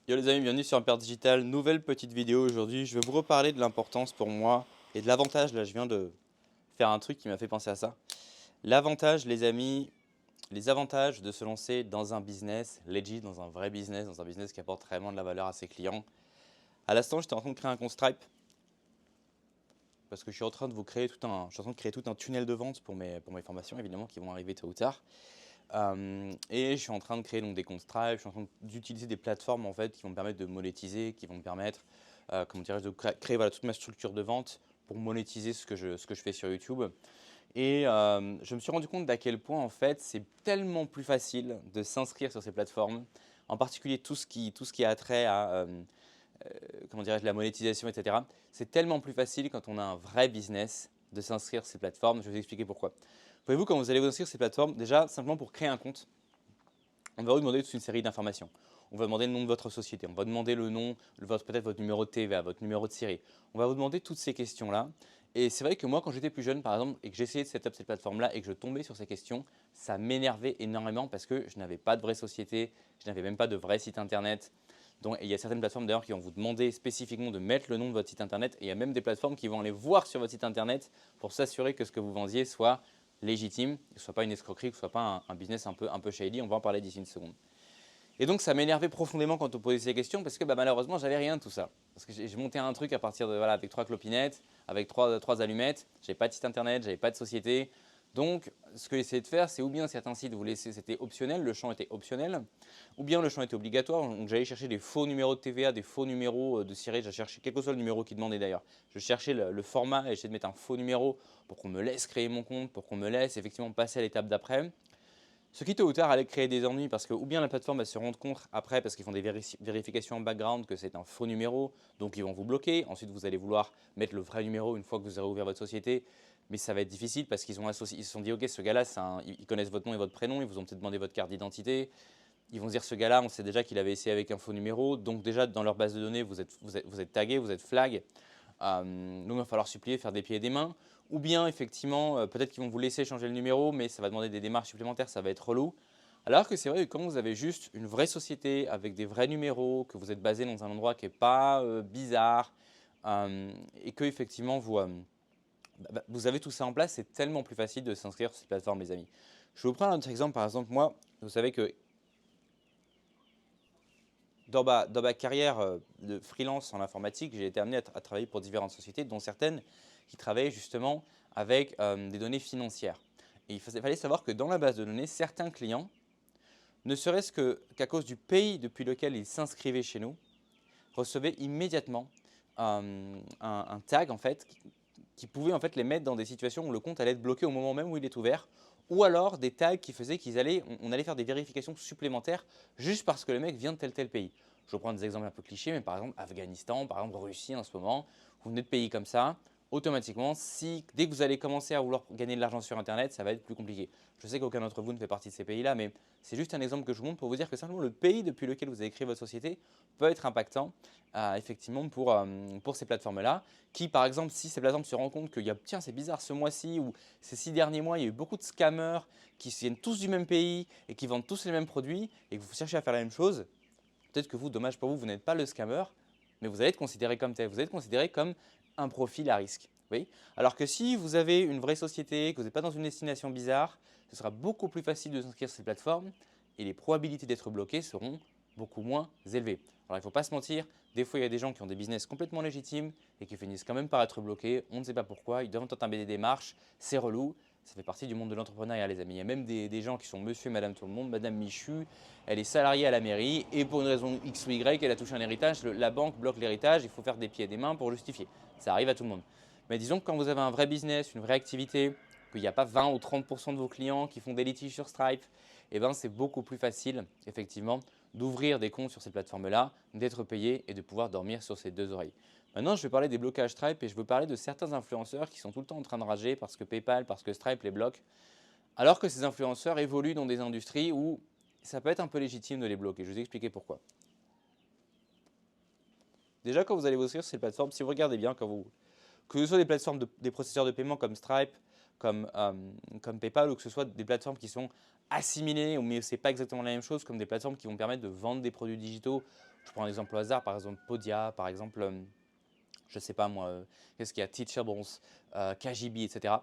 Yo les amis, bienvenue sur Impère Digital, nouvelle petite vidéo aujourd'hui. Je vais vous reparler de l'importance pour moi et de l'avantage. Là, je viens de faire un truc qui m'a fait penser à ça. L'avantage, les amis, les avantages de se lancer dans un business legit, dans un vrai business, dans un business qui apporte réellement de la valeur à ses clients. À l'instant, j'étais en train de créer un compte Stripe parce que je suis en train de créer tout un tunnel de vente pour mes formations, évidemment, qui vont arriver tôt ou tard. Et je suis en train de créer donc des comptes Stripe, je suis en train d'utiliser des plateformes en fait qui vont me permettre de monétiser, qui vont me permettre, comment dirais-je, de créer voilà, toute ma structure de vente pour monétiser ce que je fais sur YouTube. Et je me suis rendu compte d'à quel point en fait c'est tellement plus facile de s'inscrire sur ces plateformes, en particulier tout ce qui a trait à comment dirais-je, la monétisation, etc. C'est tellement plus facile quand on a un vrai business de s'inscrire sur ces plateformes. Je vais vous expliquer pourquoi. Voyez-vous, quand vous allez vous inscrire sur ces plateformes, déjà, simplement pour créer un compte, on va vous demander toute une série d'informations. On va demander le nom de votre société, on va demander le nom, peut-être votre numéro de TVA, votre numéro de série. On va vous demander toutes ces questions-là. Et c'est vrai que moi, quand j'étais plus jeune, par exemple, et que j'essayais de setup cette plateforme-là et que je tombais sur ces questions, ça m'énervait énormément parce que je n'avais pas de vraie société, je n'avais même pas de vrai site internet. Donc, il y a certaines plateformes d'ailleurs qui vont vous demander spécifiquement de mettre le nom de votre site internet. Et il y a même des plateformes qui vont aller voir sur votre site internet pour s'assurer que ce que vous vendiez soit légitime, que ce ne soit pas une escroquerie, que ce ne soit pas un business un peu shady. On va en parler d'ici une seconde. Et donc ça m'énervait profondément quand on posait ces questions parce que malheureusement j'avais rien de tout ça. Parce que j'ai monté un truc à partir de voilà avec 3 clopinettes, avec trois allumettes, j'avais pas de site internet, j'avais pas de société. Donc ce que j'ai essayé de faire, c'est ou bien certains sites vous laissaient, c'était optionnel, le champ était optionnel, ou bien le champ était obligatoire. Donc j'allais chercher des faux numéros de TVA, des faux numéros de Siri, j'ai cherché quel que soit le numéro qui demandait d'ailleurs. Je cherchais le format et j'essayais de mettre un faux numéro pour qu'on me laisse créer mon compte, pour qu'on me laisse effectivement passer à l'étape d'après. Ce qui tôt ou tard allait créer des ennuis parce que ou bien la plateforme va se rendre compte après parce qu'ils font des vérifications en background que c'est un faux numéro, donc ils vont vous bloquer. Ensuite vous allez vouloir mettre le vrai numéro une fois que vous aurez ouvert votre société, mais ça va être difficile parce qu'ils ils se sont dit ok ce gars-là, ils connaissent votre nom et votre prénom, ils vous ont peut-être demandé votre carte d'identité. Ils vont se dire ce gars-là, on sait déjà qu'il avait essayé avec un faux numéro, donc déjà dans leur base de données vous êtes tagué, vous êtes flag. Donc il va falloir supplier, faire des pieds et des mains. Ou bien effectivement, peut-être qu'ils vont vous laisser changer le numéro, mais ça va demander des démarches supplémentaires, ça va être relou. Alors que c'est vrai que quand vous avez juste une vraie société avec des vrais numéros, que vous êtes basé dans un endroit qui n'est pas bizarre, et que effectivement vous avez tout ça en place, c'est tellement plus facile de s'inscrire sur ces plateformes, les amis. Je vais vous prendre un autre exemple. Par exemple, moi, vous savez que dans ma carrière de freelance en informatique, j'ai été amené à travailler pour différentes sociétés, dont certaines qui travaillaient justement avec des données financières. Et fallait savoir que dans la base de données, certains clients, ne serait-ce qu'à cause du pays depuis lequel ils s'inscrivaient chez nous, recevaient immédiatement un tag en fait, qui pouvait en fait les mettre dans des situations où le compte allait être bloqué au moment même où il est ouvert, ou alors des tags qui faisaient on allait faire des vérifications supplémentaires juste parce que le mec vient de tel pays. Je vais prendre des exemples un peu clichés, mais par exemple Afghanistan, par exemple Russie en ce moment, vous venez de pays comme ça, automatiquement, dès que vous allez commencer à vouloir gagner de l'argent sur Internet, ça va être plus compliqué. Je sais qu'aucun d'entre vous ne fait partie de ces pays-là, mais c'est juste un exemple que je vous montre pour vous dire que simplement le pays depuis lequel vous avez créé votre société peut être impactant effectivement pour ces plateformes-là. Qui, par exemple, si ces plateformes se rendent compte qu'il y a, tiens, c'est bizarre ce mois-ci ou ces 6 derniers mois, il y a eu beaucoup de scammers qui viennent tous du même pays et qui vendent tous les mêmes produits et que vous cherchez à faire la même chose, peut-être que vous, dommage pour vous, vous n'êtes pas le scammer, mais vous allez être considéré comme tel. Vous allez être considéré comme un profil à risque. Oui. Alors que si vous avez une vraie société, que vous n'êtes pas dans une destination bizarre, ce sera beaucoup plus facile de s'inscrire sur ces plateformes et les probabilités d'être bloqué seront beaucoup moins élevées. Alors il ne faut pas se mentir, des fois il y a des gens qui ont des business complètement légitimes et qui finissent quand même par être bloqués. On ne sait pas pourquoi, ils doivent entamer des démarches, c'est relou. Ça fait partie du monde de l'entrepreneuriat, les amis. Il y a même des gens qui sont monsieur et madame tout le monde. Madame Michu, elle est salariée à la mairie et pour une raison X ou Y, elle a touché un héritage. La banque bloque l'héritage, il faut faire des pieds et des mains pour justifier. Ça arrive à tout le monde. Mais disons que quand vous avez un vrai business, une vraie activité, qu'il n'y a pas 20 ou 30% de vos clients qui font des litiges sur Stripe, eh ben c'est beaucoup plus facile, effectivement, d'ouvrir des comptes sur ces plateformes-là, d'être payé et de pouvoir dormir sur ses deux oreilles. Maintenant, je vais parler des blocages Stripe et je veux parler de certains influenceurs qui sont tout le temps en train de rager parce que PayPal, parce que Stripe les bloque, alors que ces influenceurs évoluent dans des industries où ça peut être un peu légitime de les bloquer. Je vais vous expliquer pourquoi. Déjà, quand vous allez vous inscrire sur ces plateformes, si vous regardez bien, que ce soit des plateformes, des processeurs de paiement comme Stripe, comme PayPal, ou que ce soit des plateformes qui sont assimilées, mais ce n'est pas exactement la même chose, comme des plateformes qui vont permettre de vendre des produits digitaux. Je prends un exemple au hasard, par exemple Podia, par exemple, je ne sais pas moi, qu'est-ce qu'il y a, Teachables, Kajibi, etc.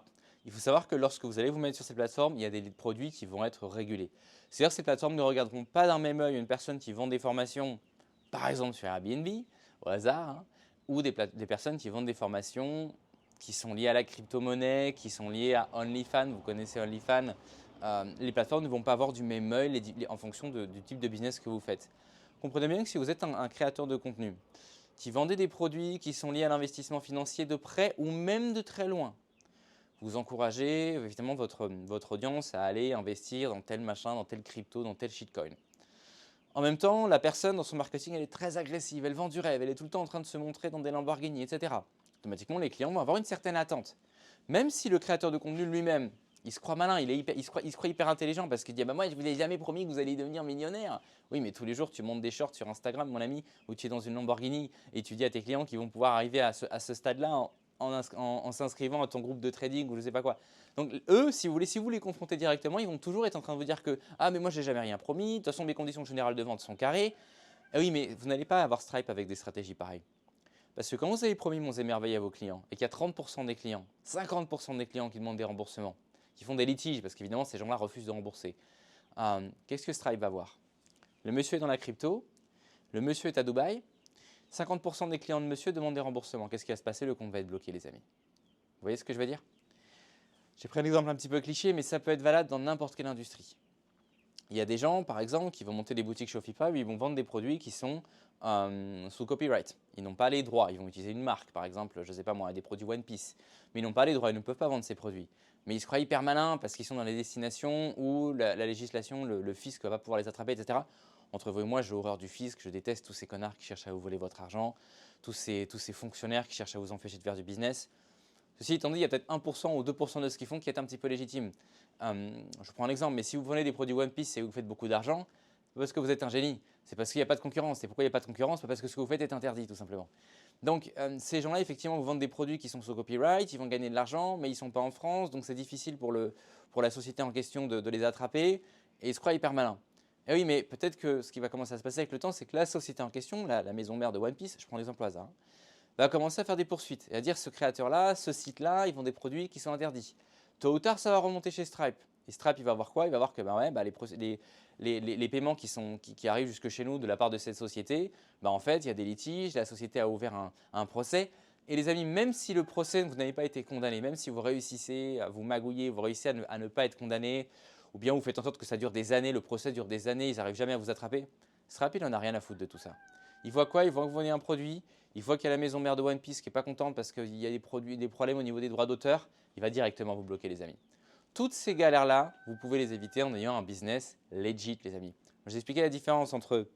Il faut savoir que lorsque vous allez vous mettre sur ces plateformes, il y a des produits qui vont être régulés. C'est-à-dire que ces plateformes ne regarderont pas d'un même œil une personne qui vend des formations, par exemple sur Airbnb, au hasard, hein, ou des personnes qui vendent des formations qui sont liées à la crypto-monnaie, qui sont liées à OnlyFans. Vous connaissez OnlyFans. Les plateformes ne vont pas avoir du même œil en fonction du type de business que vous faites. Comprenez bien que si vous êtes un créateur de contenu qui vendez des produits qui sont liés à l'investissement financier de près ou même de très loin, vous encouragez évidemment votre audience à aller investir dans tel machin, dans tel crypto, dans tel shitcoin. En même temps, la personne dans son marketing, elle est très agressive, elle vend du rêve, elle est tout le temps en train de se montrer dans des Lamborghini, etc. Automatiquement, les clients vont avoir une certaine attente. Même si le créateur de contenu lui-même, il se croit malin, il se croit hyper intelligent parce qu'il dit ah bah moi je vous ai jamais promis que vous allez devenir millionnaire. Oui, mais tous les jours tu montes des shorts sur Instagram, mon ami, où tu es dans une Lamborghini et tu dis à tes clients qu'ils vont pouvoir arriver à ce stade-là en s'inscrivant à ton groupe de trading ou je sais pas quoi. Donc eux, si vous les confrontez directement, ils vont toujours être en train de vous dire que ah mais moi j'ai jamais rien promis, de toute façon mes conditions générales de vente sont carrées. Ah oui, mais vous n'allez pas avoir Stripe avec des stratégies pareilles. Parce que quand vous avez promis Monts et Merveilles à vos clients et qu'il y a 30% des clients, 50% des clients qui demandent des remboursements, qui font des litiges parce qu'évidemment ces gens-là refusent de rembourser, qu'est-ce que Stripe va voir? Le monsieur est dans la crypto, le monsieur est à Dubaï, 50% des clients de monsieur demandent des remboursements. Qu'est-ce qui va se passer? Le compte va être bloqué, les amis. Vous voyez ce que je veux dire? J'ai pris un exemple un petit peu cliché, mais ça peut être valable dans n'importe quelle industrie. Il y a des gens, par exemple, qui vont monter des boutiques Shopify où ils vont vendre des produits qui sont sous copyright. Ils n'ont pas les droits. Ils vont utiliser une marque, par exemple, je ne sais pas moi, des produits One Piece. Mais ils n'ont pas les droits. Ils ne peuvent pas vendre ces produits. Mais ils se croient hyper malins parce qu'ils sont dans les destinations où la législation, le fisc va pouvoir les attraper, etc. Entre vous et moi, j'ai horreur du fisc. Je déteste tous ces connards qui cherchent à vous voler votre argent, tous ces fonctionnaires qui cherchent à vous empêcher de faire du business. Ceci étant dit, il y a peut-être 1% ou 2% de ce qu'ils font qui est un petit peu légitime. Je prends un exemple, mais si vous vendez des produits One Piece et que vous faites beaucoup d'argent, c'est parce que vous êtes un génie. C'est parce qu'il n'y a pas de concurrence. Et pourquoi il n'y a pas de concurrence? Parce que ce que vous faites est interdit, tout simplement. Donc, ces gens-là, effectivement, vous vendent des produits qui sont sous copyright, ils vont gagner de l'argent, mais ils ne sont pas en France, donc c'est difficile pour la société en question de les attraper, et ils se croient hyper malins. Et oui, mais peut-être que ce qui va commencer à se passer avec le temps, c'est que la société en question, la maison mère de One Piece, je prends l'exemple au hasard, hein, va commencer à faire des poursuites et à dire ce créateur-là, ce site-là, ils vendent des produits qui sont interdits. Tôt ou tard, ça va remonter chez Stripe. Et Stripe, il va voir quoi? Il va voir que les paiements qui arrivent jusque chez nous de la part de cette société, en fait, il y a des litiges, la société a ouvert un procès. Et les amis, même si le procès, vous n'avez pas été condamné, même si vous réussissez à vous magouiller, vous réussissez à ne pas être condamné, ou bien vous faites en sorte que ça dure des années, le procès dure des années, ils n'arrivent jamais à vous attraper, Stripe, il n'en a rien à foutre de tout ça. Il voit quoi? Il voit que vous vendez un produit, il voit qu'il y a la maison mère de One Piece qui n'est pas contente parce qu'il y a des problèmes au niveau des droits d'auteur, il va directement vous bloquer, les amis. Toutes ces galères-là, vous pouvez les éviter en ayant un business legit, les amis. Je vous ai expliqué la différence entre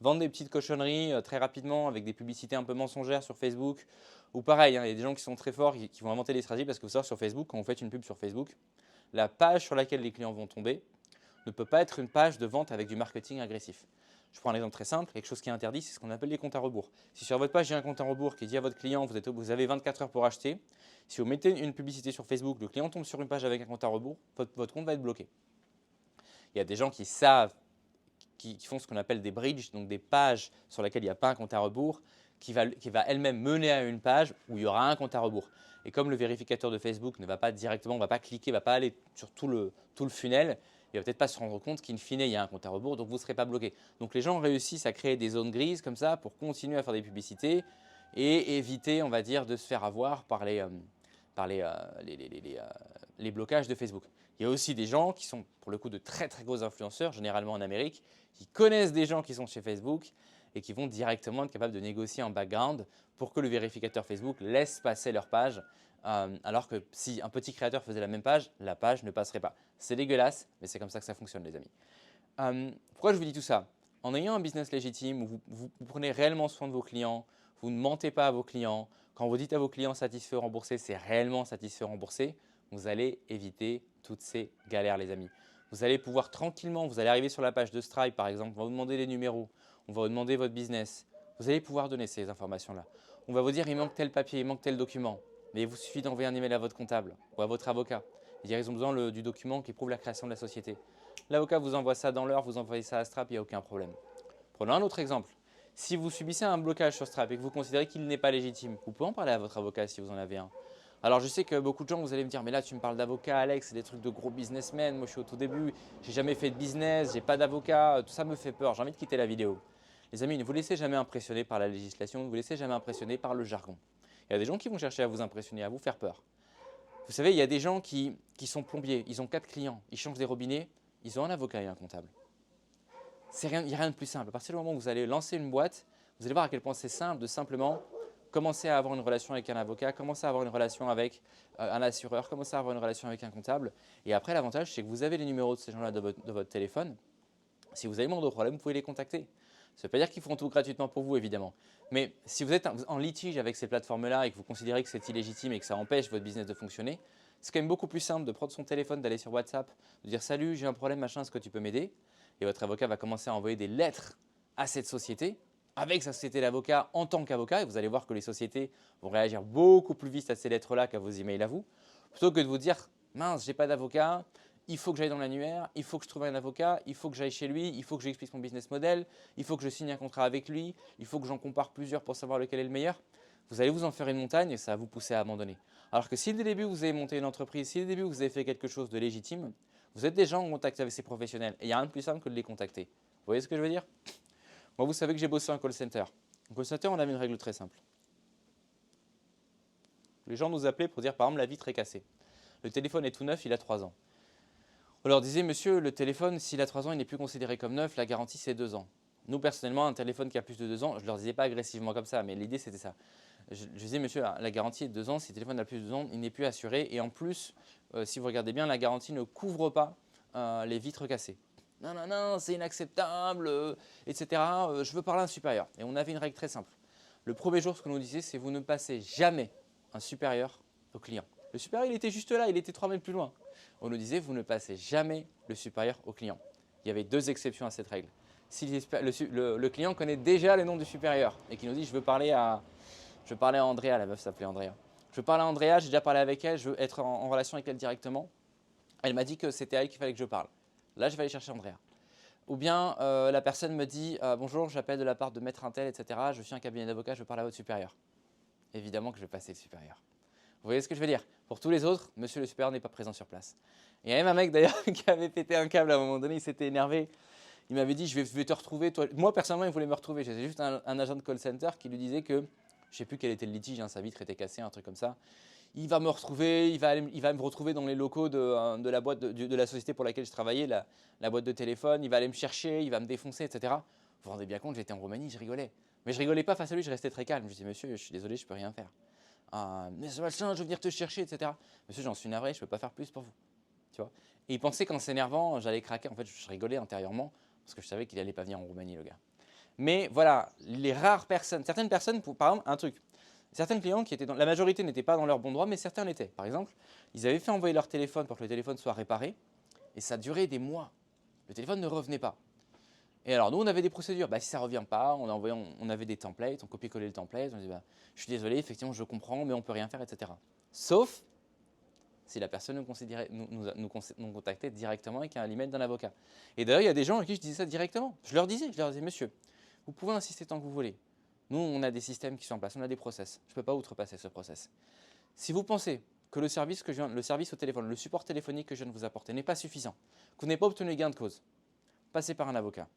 vendre des petites cochonneries très rapidement avec des publicités un peu mensongères sur Facebook, ou pareil, hein, il y a des gens qui sont très forts, qui vont inventer des stratégies parce que vous savez, sur Facebook, quand vous faites une pub sur Facebook, la page sur laquelle les clients vont tomber ne peut pas être une page de vente avec du marketing agressif. Je prends un exemple très simple, quelque chose qui est interdit, c'est ce qu'on appelle les comptes à rebours. Si sur votre page, il y a un compte à rebours qui dit à votre client, vous avez 24 heures pour acheter, si vous mettez une publicité sur Facebook, le client tombe sur une page avec un compte à rebours, votre compte va être bloqué. Il y a des gens qui savent, qui font ce qu'on appelle des bridges, donc des pages sur lesquelles il n'y a pas un compte à rebours, qui va elle-même mener à une page où il y aura un compte à rebours. Et comme le vérificateur de Facebook ne va pas directement, ne va pas cliquer, ne va pas aller sur tout le funnel, il ne va peut-être pas se rendre compte qu'in fine, il y a un compte à rebours, donc vous ne serez pas bloqué. Donc les gens réussissent à créer des zones grises comme ça pour continuer à faire des publicités et éviter, on va dire, de se faire avoir par les blocages de Facebook. Il y a aussi des gens qui sont pour le coup de très très gros influenceurs, généralement en Amérique, qui connaissent des gens qui sont chez Facebook et qui vont directement être capables de négocier en background pour que le vérificateur Facebook laisse passer leur page. Alors que si un petit créateur faisait la même page, la page ne passerait pas. C'est dégueulasse, mais c'est comme ça que ça fonctionne, les amis. Pourquoi je vous dis tout ça? En ayant un business légitime où vous prenez réellement soin de vos clients, vous ne mentez pas à vos clients, quand vous dites à vos clients satisfait, remboursé, c'est réellement satisfait, remboursé, vous allez éviter toutes ces galères, les amis. Vous allez pouvoir tranquillement, vous allez arriver sur la page de Stripe, par exemple, on va vous demander les numéros, on va vous demander votre business. Vous allez pouvoir donner ces informations-là. On va vous dire, il manque tel papier, il manque tel document. Mais il vous suffit d'envoyer un email à votre comptable ou à votre avocat. Et dire, ils ont besoin du document qui prouve la création de la société. L'avocat vous envoie ça dans l'heure, vous envoyez ça à Stripe, il n'y a aucun problème. Prenons un autre exemple. Si vous subissez un blocage sur Stripe et que vous considérez qu'il n'est pas légitime, vous pouvez en parler à votre avocat si vous en avez un. Alors je sais que beaucoup de gens, vous allez me dire, mais là tu me parles d'avocat Alex, c'est des trucs de gros businessmen, moi je suis au tout début, j'ai jamais fait de business, j'ai pas d'avocat, tout ça me fait peur, j'ai envie de quitter la vidéo. Les amis, ne vous laissez jamais impressionner par la législation, ne vous laissez jamais impressionner par le jargon. Il y a des gens qui vont chercher à vous impressionner, à vous faire peur. Vous savez, il y a des gens qui sont plombiers, ils ont 4 clients, ils changent des robinets, ils ont un avocat et un comptable. Il n'y a rien de plus simple. À partir du moment où vous allez lancer une boîte, vous allez voir à quel point c'est simple de simplement commencer à avoir une relation avec un avocat, commencer à avoir une relation avec un assureur, commencer à avoir une relation avec un comptable. Et après, l'avantage, c'est que vous avez les numéros de ces gens-là de votre téléphone. Si vous avez le moindre problème, vous pouvez les contacter. Ça ne veut pas dire qu'ils feront tout gratuitement pour vous, évidemment. Mais si vous êtes en litige avec ces plateformes-là et que vous considérez que c'est illégitime et que ça empêche votre business de fonctionner, c'est quand même beaucoup plus simple de prendre son téléphone, d'aller sur WhatsApp, de dire « Salut, j'ai un problème, machin, est-ce que tu peux m'aider ?» Et votre avocat va commencer à envoyer des lettres à cette société, avec sa société d'avocat en tant qu'avocat. Et vous allez voir que les sociétés vont réagir beaucoup plus vite à ces lettres-là qu'à vos emails à vous. Plutôt que de vous dire « Mince, j'ai pas d'avocat, il faut que j'aille dans l'annuaire, il faut que je trouve un avocat, il faut que j'aille chez lui, il faut que j'explique mon business model, il faut que je signe un contrat avec lui, il faut que j'en compare plusieurs pour savoir lequel est le meilleur. » Vous allez vous en faire une montagne et ça va vous pousser à abandonner. Alors que si dès le début vous avez monté une entreprise, si dès le début vous avez fait quelque chose de légitime, vous êtes déjà en contact avec ces professionnels et il n'y a rien de plus simple que de les contacter. Vous voyez ce que je veux dire? Moi, vous savez que j'ai bossé en call center. En call center, on avait une règle très simple. Les gens nous appelaient pour dire, par exemple, la vitre est cassée. Le téléphone est tout neuf, il a 3 ans. On leur disait, monsieur, le téléphone, s'il a 3 ans, il n'est plus considéré comme neuf, la garantie c'est 2 ans. Nous, personnellement, un téléphone qui a plus de 2 ans, je ne leur disais pas agressivement comme ça, mais l'idée c'était ça. Je disais, monsieur, la garantie est de 2 ans, si le téléphone a plus de 2 ans, il n'est plus assuré. Et en plus, si vous regardez bien, la garantie ne couvre pas les vitres cassées. Non, non, non, c'est inacceptable, etc. Je veux parler à un supérieur. Et on avait une règle très simple. Le premier jour, ce qu'on nous disait, c'est vous ne passez jamais un supérieur au client. Le supérieur, il était juste là, il était 3 mètres plus loin. On nous disait, vous ne passez jamais le supérieur au client. Il y avait 2 exceptions à cette règle. Si le client connaît déjà le nom du supérieur et qu'il nous dit, je veux parler à Andrea, la meuf s'appelait Andrea. Je veux parler à Andrea, j'ai déjà parlé avec elle, je veux être en relation avec elle directement. Elle m'a dit que c'était à elle qu'il fallait que je parle. Là, je vais aller chercher Andrea. Ou bien la personne me dit bonjour, j'appelle de la part de maître Intel, etc. Je suis un cabinet d'avocat, je veux parler à votre supérieur. Évidemment que je vais passer le supérieur. Vous voyez ce que je veux dire? Pour tous les autres, monsieur le supérieur n'est pas présent sur place. Il y a même un mec d'ailleurs qui avait pété un câble à un moment donné, il s'était énervé. Il m'avait dit je vais te retrouver. Toi. Moi, personnellement, il voulait me retrouver. J'étais juste un agent de call center qui lui disait que, je ne sais plus quel était le litige, hein, sa vitre était cassée, un truc comme ça. Il va me retrouver, il va me retrouver dans les locaux de la boîte de la société pour laquelle je travaillais, la boîte de téléphone. Il va aller me chercher, il va me défoncer, etc. Vous vous rendez bien compte, j'étais en Roumanie, je rigolais. Mais je rigolais pas face à lui, je restais très calme. Je disais monsieur, je suis désolé, je peux rien faire. Mais ce machin, je veux venir te chercher, etc. Monsieur, j'en suis navré, je peux pas faire plus pour vous. Tu vois. Et il pensait qu'en s'énervant, j'allais craquer. En fait, je rigolais intérieurement parce que je savais qu'il allait pas venir en Roumanie, le gars. Mais voilà, les rares personnes, certaines personnes, par exemple, un truc. Certains clients qui étaient la majorité n'étaient pas dans leur bon droit, mais certains l'étaient. Par exemple, ils avaient fait envoyer leur téléphone pour que le téléphone soit réparé, et ça durait des mois. Le téléphone ne revenait pas. Et alors, nous, on avait des procédures. Si ça ne revient pas, on avait des templates, on copiait-collait le template, on disait je suis désolé, effectivement, je comprends, mais on ne peut rien faire, etc. Sauf si la personne nous contactait directement avec un email d'un avocat. Et d'ailleurs, il y a des gens à qui je disais ça directement. Je leur disais, monsieur, vous pouvez insister tant que vous voulez. Nous, on a des systèmes qui sont en place, on a des process. Je ne peux pas outrepasser ce process. Si vous pensez que le service au téléphone, le support téléphonique que je viens de vous apporter n'est pas suffisant, que vous n'avez pas obtenu gain de cause, passez par un avocat.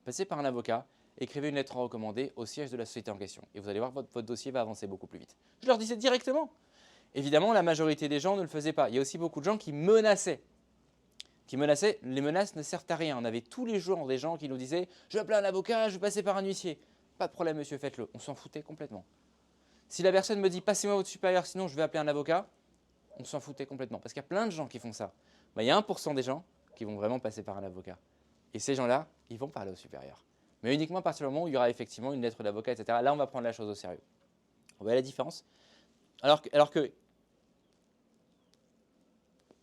Passez par un avocat, écrivez une lettre recommandée au siège de la société en question. Et vous allez voir, votre dossier va avancer beaucoup plus vite. Je leur disais directement. Évidemment, la majorité des gens ne le faisaient pas. Il y a aussi beaucoup de gens qui menaçaient. Les menaces ne servent à rien. On avait tous les jours des gens qui nous disaient « Je vais appeler un avocat, je vais passer par un huissier ». Pas de problème, monsieur, faites-le. On s'en foutait complètement. Si la personne me dit « Passez-moi votre supérieur, sinon je vais appeler un avocat », on s'en foutait complètement. Parce qu'il y a plein de gens qui font ça. Il y a 1% des gens qui vont vraiment passer par un avocat. Et ces gens-là, ils vont parler au supérieur. Mais uniquement à partir du moment où il y aura effectivement une lettre d'avocat, etc. Là, on va prendre la chose au sérieux. Vous voyez la différence? Alors que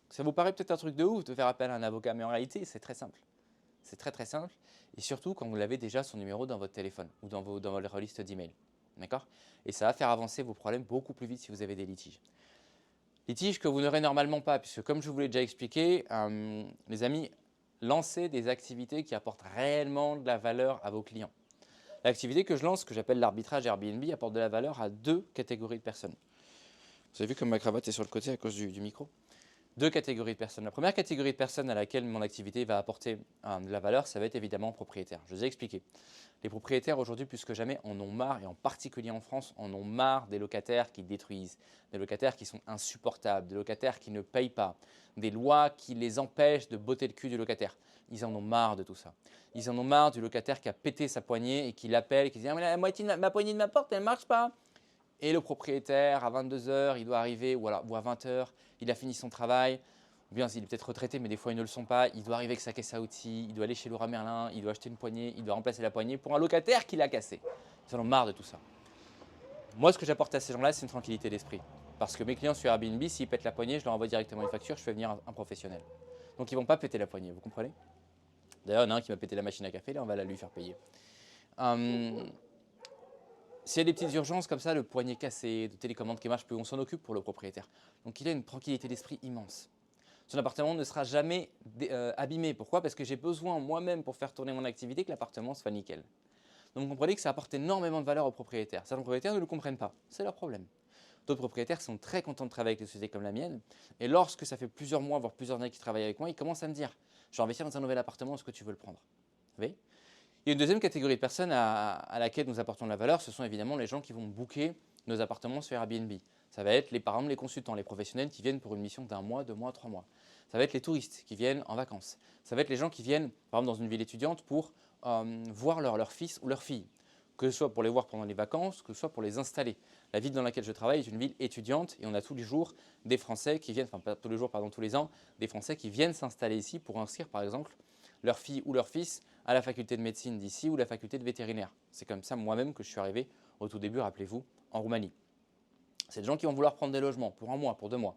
ça vous paraît peut-être un truc de ouf de faire appel à un avocat, mais en réalité, c'est très simple. C'est très très simple. Et surtout quand vous l'avez déjà son numéro dans votre téléphone ou dans votre liste d'emails. D'accord? Et ça va faire avancer vos problèmes beaucoup plus vite si vous avez des litiges. Litiges que vous n'aurez normalement pas, puisque comme je vous l'ai déjà expliqué, les amis, lancez des activités qui apportent réellement de la valeur à vos clients. L'activité que je lance, que j'appelle l'arbitrage Airbnb, apporte de la valeur à deux catégories de personnes. Vous avez vu comme ma cravate est sur le côté à cause du micro? Deux catégories de personnes. La première catégorie de personnes à laquelle mon activité va apporter de la valeur, ça va être évidemment propriétaire. Je vous ai expliqué. Les propriétaires aujourd'hui plus que jamais en ont marre, et en particulier en France, en ont marre des locataires qui détruisent, des locataires qui sont insupportables, des locataires qui ne payent pas, des lois qui les empêchent de botter le cul du locataire. Ils en ont marre de tout ça. Ils en ont marre du locataire qui a pété sa poignée et qui l'appelle, qui dit ah, mais la moitié de ma poignée de ma porte, elle ne marche pas. Et le propriétaire, à 22 h, il doit arriver, ou à 20 h, il a fini son travail. Ou bien il est peut-être retraité, mais des fois ils ne le sont pas. Il doit arriver avec sa caisse à outils, il doit aller chez Leroy Merlin, il doit acheter une poignée, il doit remplacer la poignée pour un locataire qui l'a cassé. Ils en ont marre de tout ça. Moi, ce que j'apporte à ces gens-là, c'est une tranquillité d'esprit. Parce que mes clients sur Airbnb, s'ils pètent la poignée, je leur envoie directement une facture, je fais venir un professionnel. Donc ils ne vont pas péter la poignée, vous comprenez? D'ailleurs, il y en a un qui m'a pété la machine à café, là on va la lui faire payer. S'il y a des petites urgences comme ça, le poignet cassé, de télécommande qui marche plus, on s'en occupe pour le propriétaire. Donc il a une tranquillité d'esprit immense. Son appartement ne sera jamais abîmé. Pourquoi? Parce que j'ai besoin moi-même pour faire tourner mon activité que l'appartement soit nickel. Donc vous comprenez que ça apporte énormément de valeur aux propriétaires. Certains propriétaires ne le comprennent pas, c'est leur problème. D'autres propriétaires sont très contents de travailler avec des sociétés comme la mienne. Et lorsque ça fait plusieurs mois, voire plusieurs années qu'ils travaillent avec moi, ils commencent à me dire « Je vais investir dans un nouvel appartement, est-ce que tu veux le prendre ?» Vous voyez? Il y a une deuxième catégorie de personnes à laquelle nous apportons de la valeur, ce sont évidemment les gens qui vont booker nos appartements sur Airbnb. Ça va être par exemple les consultants, les professionnels qui viennent pour une mission d'1 mois, 2 mois, 3 mois. Ça va être les touristes qui viennent en vacances. Ça va être les gens qui viennent par exemple dans une ville étudiante pour voir leur fils ou leur fille. Que ce soit pour les voir pendant les vacances, que ce soit pour les installer. La ville dans laquelle je travaille est une ville étudiante et on a tous les jours des Français qui viennent, enfin pas tous les jours, pardon, tous les ans, des Français qui viennent s'installer ici pour inscrire par exemple leur fille ou leur fils à la faculté de médecine d'ici ou la faculté de vétérinaire. C'est comme ça moi-même que je suis arrivé au tout début, rappelez-vous, en Roumanie. C'est des gens qui vont vouloir prendre des logements pour 1 mois, pour 2 mois.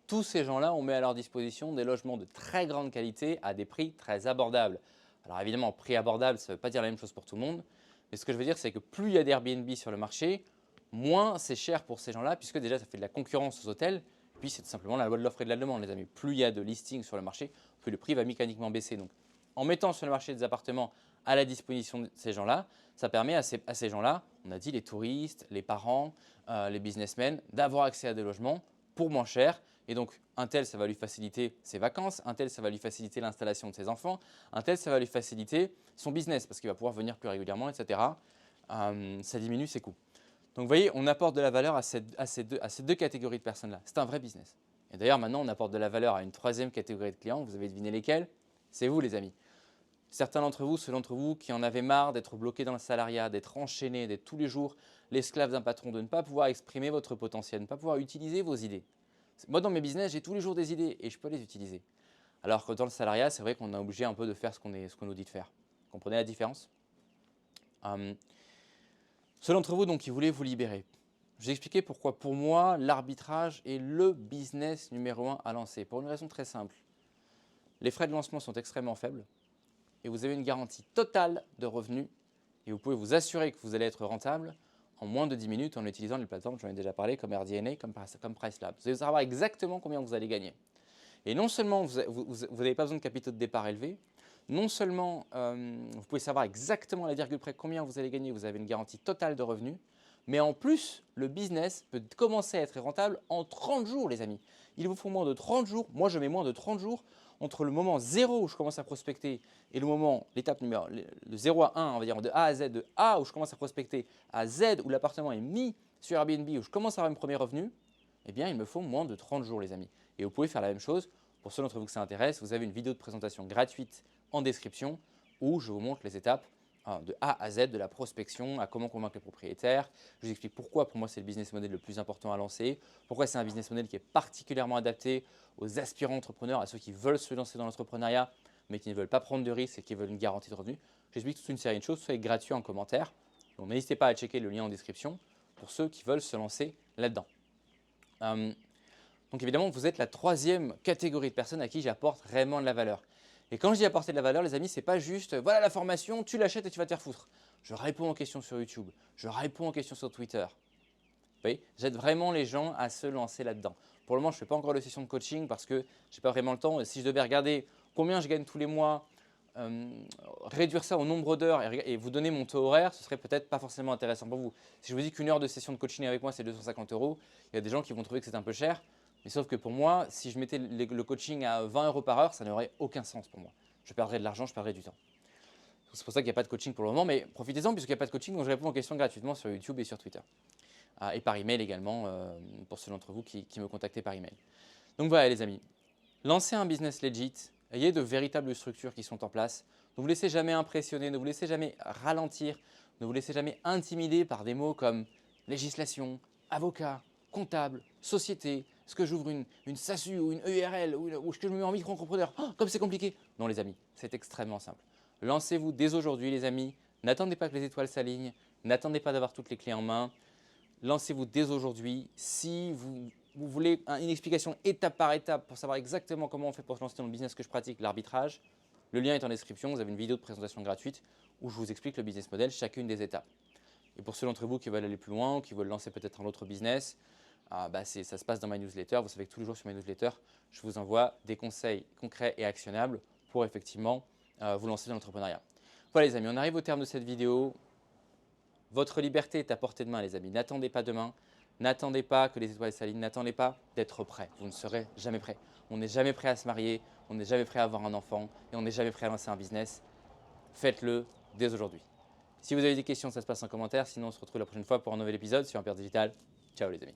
Tous ces gens-là, on met à leur disposition des logements de très grande qualité à des prix très abordables. Alors évidemment, prix abordable, ça ne veut pas dire la même chose pour tout le monde. Mais ce que je veux dire, c'est que plus il y a d'Airbnb sur le marché, moins c'est cher pour ces gens-là, puisque déjà ça fait de la concurrence aux hôtels. Puis c'est tout simplement la loi de l'offre et de la demande, les amis. Plus il y a de listings sur le marché, plus le prix va mécaniquement baisser. Donc en mettant sur le marché des appartements à la disposition de ces gens-là, ça permet à ces gens-là, on a dit les touristes, les parents, les businessmen, d'avoir accès à des logements pour moins cher. Et donc, un tel, ça va lui faciliter ses vacances, un tel, ça va lui faciliter l'installation de ses enfants, un tel, ça va lui faciliter son business parce qu'il va pouvoir venir plus régulièrement, etc. Ça diminue ses coûts. Donc, vous voyez, on apporte de la valeur à ces deux catégories de personnes-là. C'est un vrai business. Et d'ailleurs, maintenant, on apporte de la valeur à une troisième catégorie de clients. Vous avez deviné lesquels? C'est vous, les amis. Certains d'entre vous, ceux d'entre vous qui en avaient marre d'être bloqués dans le salariat, d'être enchaînés, d'être tous les jours l'esclave d'un patron, de ne pas pouvoir exprimer votre potentiel, de ne pas pouvoir utiliser vos idées. Moi, dans mes business, j'ai tous les jours des idées et je peux les utiliser. Alors que dans le salariat, c'est vrai qu'on est obligé un peu de faire ce qu'on nous dit de faire. Vous comprenez la différence? Ceux d'entre vous donc, qui voulaient vous libérer, je vous ai expliqué pourquoi pour moi, l'arbitrage est le business numéro 1 à lancer. Pour une raison très simple. Les frais de lancement sont extrêmement faibles et vous avez une garantie totale de revenus et vous pouvez vous assurer que vous allez être rentable en moins de 10 minutes en utilisant les plateformes, j'en ai déjà parlé, comme RDNA, comme PriceLab. Vous allez savoir exactement combien vous allez gagner. Et non seulement vous n'avez pas besoin de capitaux de départ élevés, non seulement vous pouvez savoir exactement à la virgule près combien vous allez gagner, vous avez une garantie totale de revenus, mais en plus, le business peut commencer à être rentable en 30 jours, les amis. Il vous faut moins de 30 jours, moi je mets moins de 30 jours entre le moment 0 où je commence à prospecter et le moment, l'étape numéro de 0 à 1, on va dire de A à Z, de A où je commence à prospecter à Z où l'appartement est mis sur Airbnb, où je commence à avoir mes premiers revenus, eh bien il me faut moins de 30 jours, les amis. Et vous pouvez faire la même chose. Pour ceux d'entre vous que ça intéresse, vous avez une vidéo de présentation gratuite en description où je vous montre les étapes de A à Z, de la prospection à comment convaincre les propriétaires. Je vous explique pourquoi pour moi c'est le business model le plus important à lancer, pourquoi c'est un business model qui est particulièrement adapté aux aspirants entrepreneurs, à ceux qui veulent se lancer dans l'entrepreneuriat mais qui ne veulent pas prendre de risques et qui veulent une garantie de revenus. J'explique toute une série de choses, soyez gratuit en commentaire. Donc n'hésitez pas à checker le lien en description pour ceux qui veulent se lancer là-dedans. Donc évidemment, vous êtes la troisième catégorie de personnes à qui j'apporte réellement de la valeur. Et quand je dis apporter de la valeur, les amis, ce n'est pas juste voilà la formation, tu l'achètes et tu vas te faire foutre. Je réponds aux questions sur YouTube, je réponds aux questions sur Twitter. Vous voyez, j'aide vraiment les gens à se lancer là-dedans. Pour le moment, je ne fais pas encore de session de coaching parce que je n'ai pas vraiment le temps. Si je devais regarder combien je gagne tous les mois réduire ça au nombre d'heures et vous donner mon taux horaire, ce serait peut-être pas forcément intéressant pour vous. Si je vous dis qu'une heure de session de coaching avec moi, c'est 250 €, il y a des gens qui vont trouver que c'est un peu cher. Mais sauf que pour moi, si je mettais le coaching à 20 € par heure, ça n'aurait aucun sens pour moi. Je perdrais de l'argent, je perdrais du temps. C'est pour ça qu'il n'y a pas de coaching pour le moment, mais profitez-en puisqu'il n'y a pas de coaching, donc je réponds aux questions gratuitement sur YouTube et sur Twitter. Et par email également, pour ceux d'entre vous qui me contactez par email. Donc voilà les amis, lancez un business legit, ayez de véritables structures qui sont en place. Ne vous laissez jamais impressionner, ne vous laissez jamais ralentir, ne vous laissez jamais intimider par des mots comme législation, avocat, comptable, société, est-ce que j'ouvre une SASU ou une EURL ou est-ce que je me mets en micro-entrepreneur? Oh, comme c'est compliqué. Non les amis, c'est extrêmement simple. Lancez-vous dès aujourd'hui les amis, n'attendez pas que les étoiles s'alignent, n'attendez pas d'avoir toutes les clés en main. Lancez-vous dès aujourd'hui. Si vous voulez une explication étape par étape pour savoir exactement comment on fait pour se lancer dans le business que je pratique, l'arbitrage, le lien est en description. Vous avez une vidéo de présentation gratuite où je vous explique le business model, chacune des étapes. Et pour ceux d'entre vous qui veulent aller plus loin ou qui veulent lancer peut-être un autre business, ça se passe dans ma newsletter. Vous savez que tous les jours sur ma newsletter, je vous envoie des conseils concrets et actionnables pour effectivement vous lancer dans l'entrepreneuriat. Voilà les amis, on arrive au terme de cette vidéo. Votre liberté est à portée de main, les amis. N'attendez pas demain. N'attendez pas que les étoiles s'alignent. N'attendez pas d'être prêt. Vous ne serez jamais prêt. On n'est jamais prêt à se marier. On n'est jamais prêt à avoir un enfant. Et on n'est jamais prêt à lancer un business. Faites-le dès aujourd'hui. Si vous avez des questions, ça se passe en commentaire. Sinon, on se retrouve la prochaine fois pour un nouvel épisode sur Ampere Digital. Ciao les amis.